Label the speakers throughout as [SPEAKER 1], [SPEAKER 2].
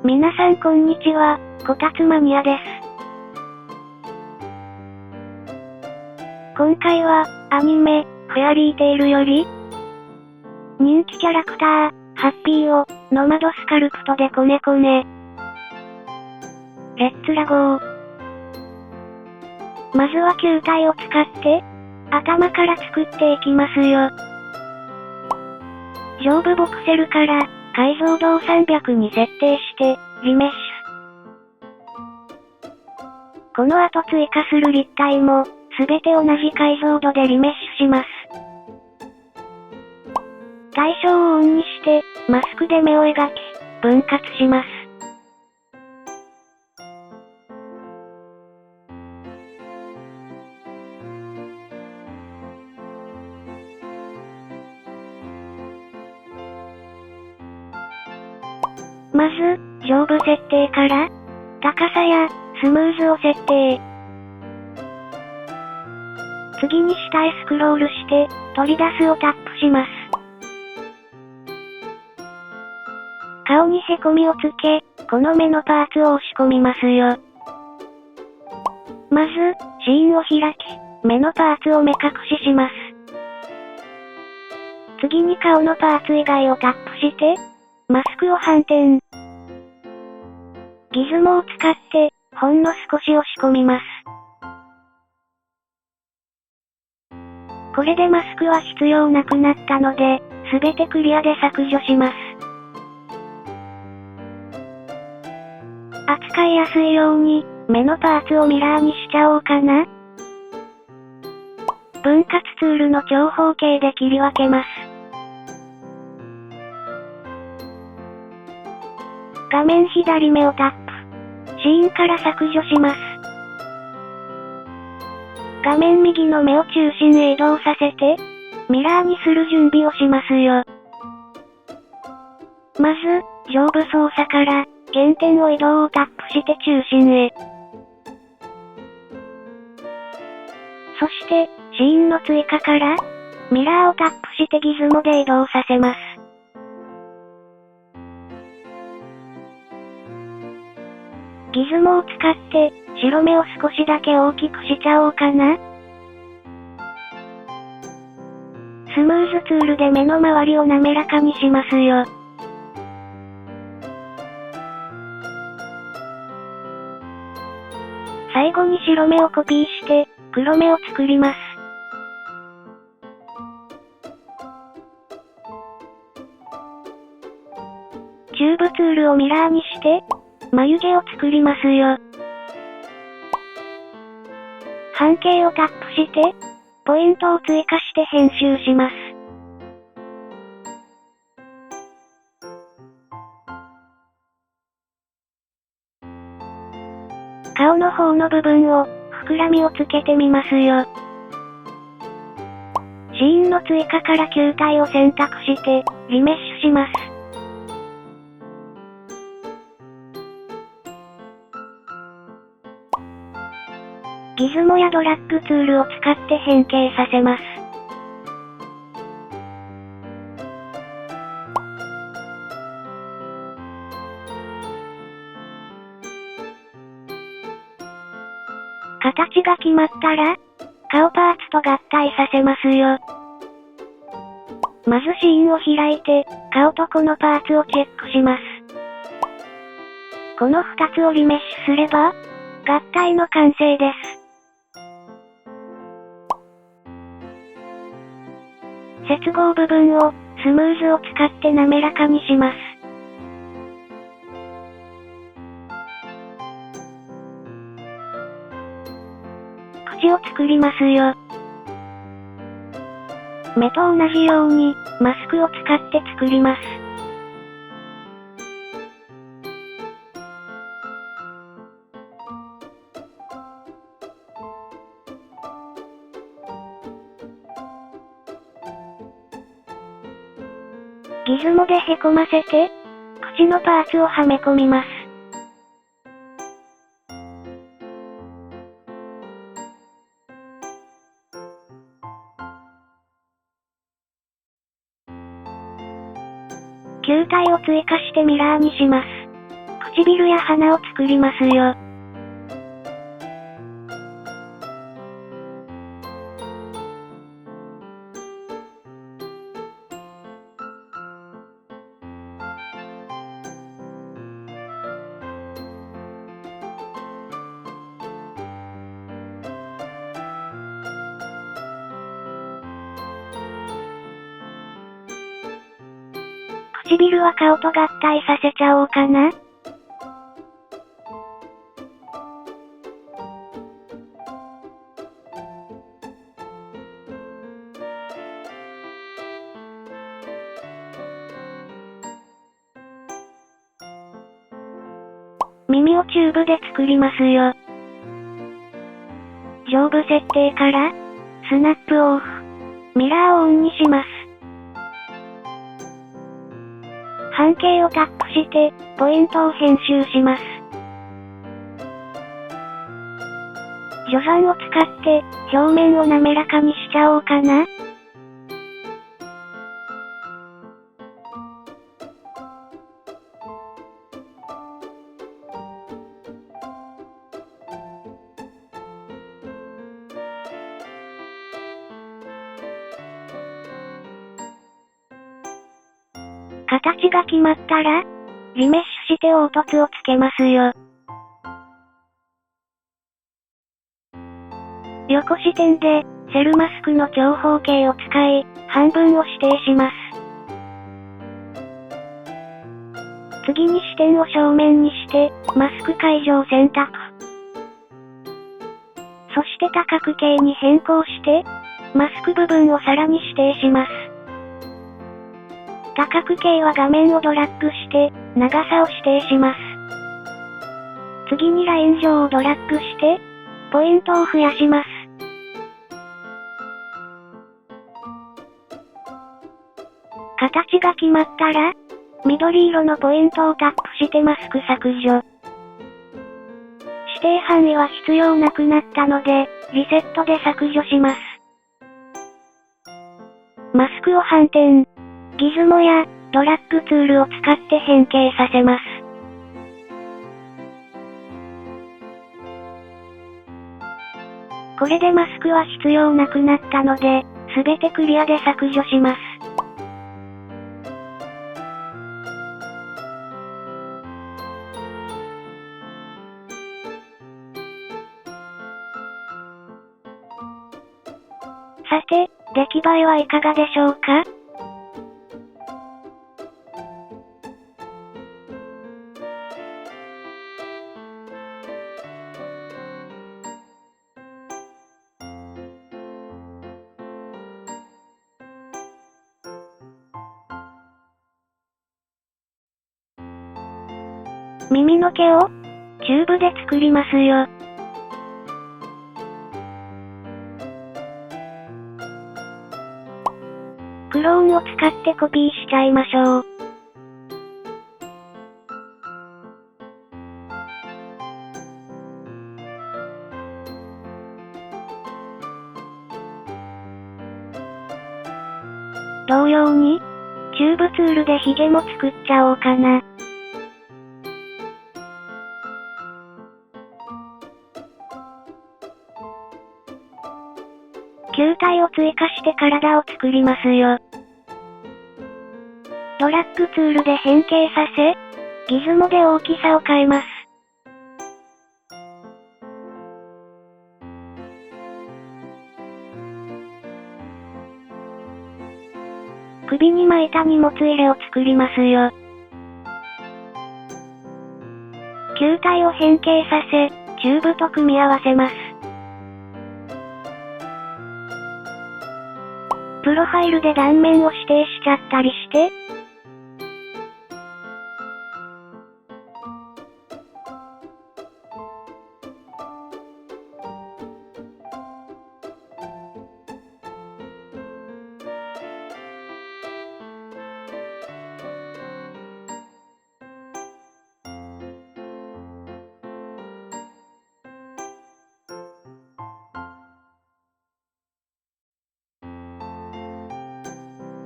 [SPEAKER 1] 皆さんこんにちは、こたつマニアです。今回は、アニメ、フェアリーテイルより、人気キャラクター、ハッピーを、ノマドスカルプトでコネコネ。レッツラゴー。まずは球体を使って、頭から作っていきますよ。上部ボクセルから、解像度を300に設定して、リメッシュ。この後追加する立体も、すべて同じ解像度でリメッシュします。対象をオンにして、マスクで目を描き、分割します。まず、上部設定から、高さや、スムーズを設定。次に下へスクロールして、取り出すをタップします。顔にへこみをつけ、この目のパーツを押し込みますよ。まず、シーンを開き、目のパーツを目隠しします。次に顔のパーツ以外をタップして、マスクを反転。ギズモを使って、ほんの少し押し込みます。これでマスクは必要なくなったので、すべてクリアで削除します。扱いやすいように、目のパーツをミラーにしちゃおうかな。分割ツールの長方形で切り分けます。画面左目をタップ。シーンから削除します。画面右の目を中心へ移動させて、ミラーにする準備をしますよ。まず、上部操作から、原点を移動をタップして中心へ。そして、シーンの追加から、ミラーをタップしてギズモで移動させます。ギズモを使って、白目を少しだけ大きくしちゃおうかな。スムーズツールで目の周りを滑らかにしますよ。最後に白目をコピーして、黒目を作ります。チューブツールをミラーにして、眉毛を作りますよ。半径をタップして、ポイントを追加して編集します。顔の方の部分を、膨らみをつけてみますよ。シーンの追加から球体を選択して、リメッシュします。ギズモやドラッグツールを使って変形させます。形が決まったら、顔パーツと合体させますよ。まずシーンを開いて、顔とこのパーツをチェックします。この2つをリメッシュすれば、合体の完成です。接合部分を、スムーズを使って滑らかにします。口を作りますよ。目と同じように、マスクを使って作ります。ギズモでへこませて、口のパーツをはめ込みます。球体を追加してミラーにします。唇や鼻を作りますよ。唇は顔と合体させちゃおうかな。耳をチューブで作りますよ。上部設定から、スナップオフ。ミラーをオンにします。半径をタップして、ポイントを編集します。徐算を使って、表面を滑らかにしちゃおうかな。形が決まったら、リメッシュして凹凸をつけますよ。横視点で、セルマスクの長方形を使い、半分を指定します。次に視点を正面にして、マスク解除を選択。そして多角形に変更して、マスク部分をさらに指定します。多角形は画面をドラッグして、長さを指定します。次にライン上をドラッグして、ポイントを増やします。形が決まったら、緑色のポイントをタップしてマスク削除。指定範囲は必要なくなったので、リセットで削除します。マスクを反転。ギズモや、ドラッグツールを使って変形させます。これでマスクは必要なくなったので、すべてクリアで削除します。さて、出来栄えはいかがでしょうか？耳の毛を、チューブで作りますよ。クローンを使ってコピーしちゃいましょう。同様に、チューブツールでヒゲも作っちゃおうかな。球体を追加して体を作りますよ。ドラッグツールで変形させ、ギズモで大きさを変えます。首に巻いた荷物入れを作りますよ。球体を変形させ、チューブと組み合わせます。プロファイルで断面を指定しちゃったりして、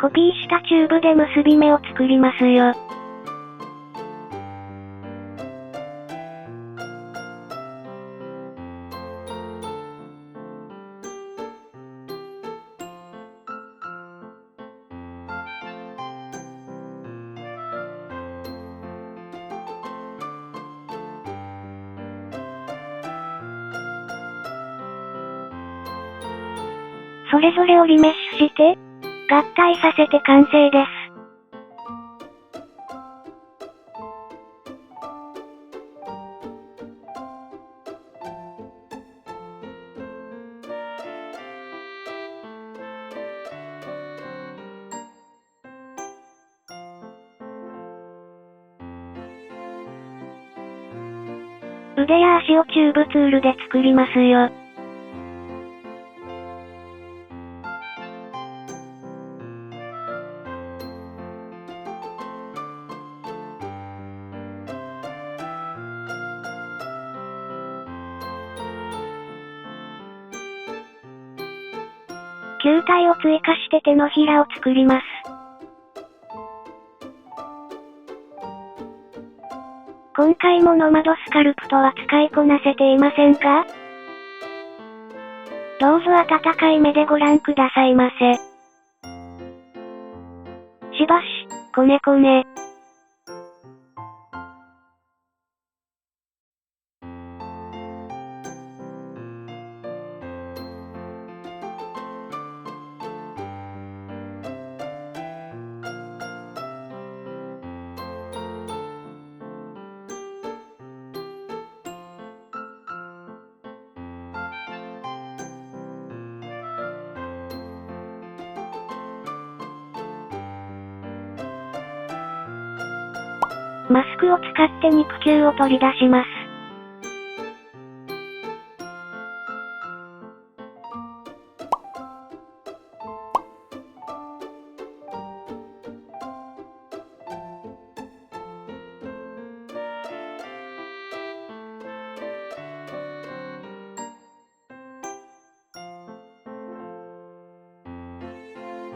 [SPEAKER 1] コピーしたチューブで結び目を作りますよ。それぞれをリメッシュして、合体させて完成です。腕や足をチューブツールで作りますよ。球体を追加して手のひらを作ります。今回もノマドスカルプトは使いこなせていませんが、どうぞ温かい目でご覧くださいませ。しばし、こねこね。マスクを使って肉球を取り出します。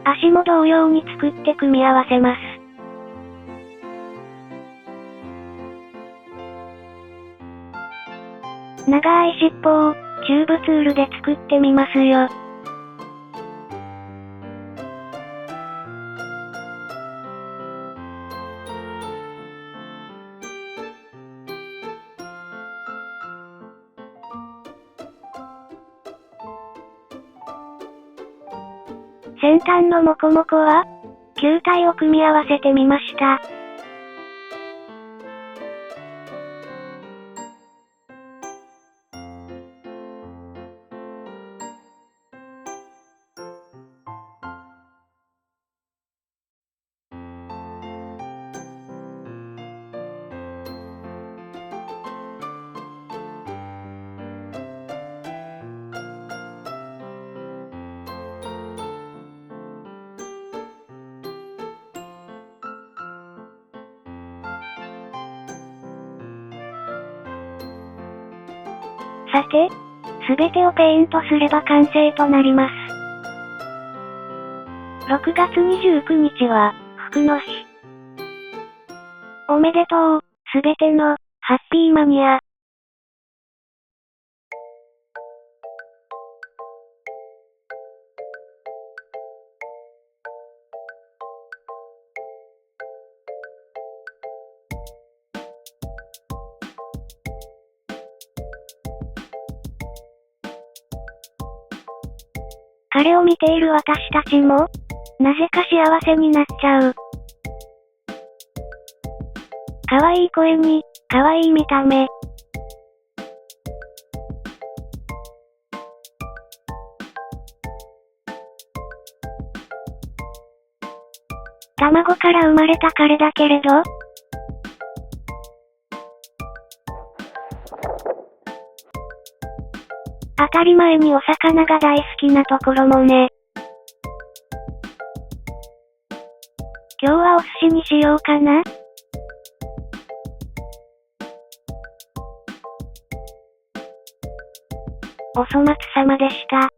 [SPEAKER 1] 足も同様に作って組み合わせます。長い尻尾を、チューブツールで作ってみますよ。先端のモコモコは、球体を組み合わせてみました。さて、すべてをペイントすれば完成となります。6月29日は、福の日。おめでとう、すべての、ハッピーマニア。彼を見ている私たちも、なぜか幸せになっちゃう。可愛い声に、可愛い見た目。卵から生まれた彼だけれど、当たり前にお魚が大好きなところもね。今日はお寿司にしようかな。お粗末様でした。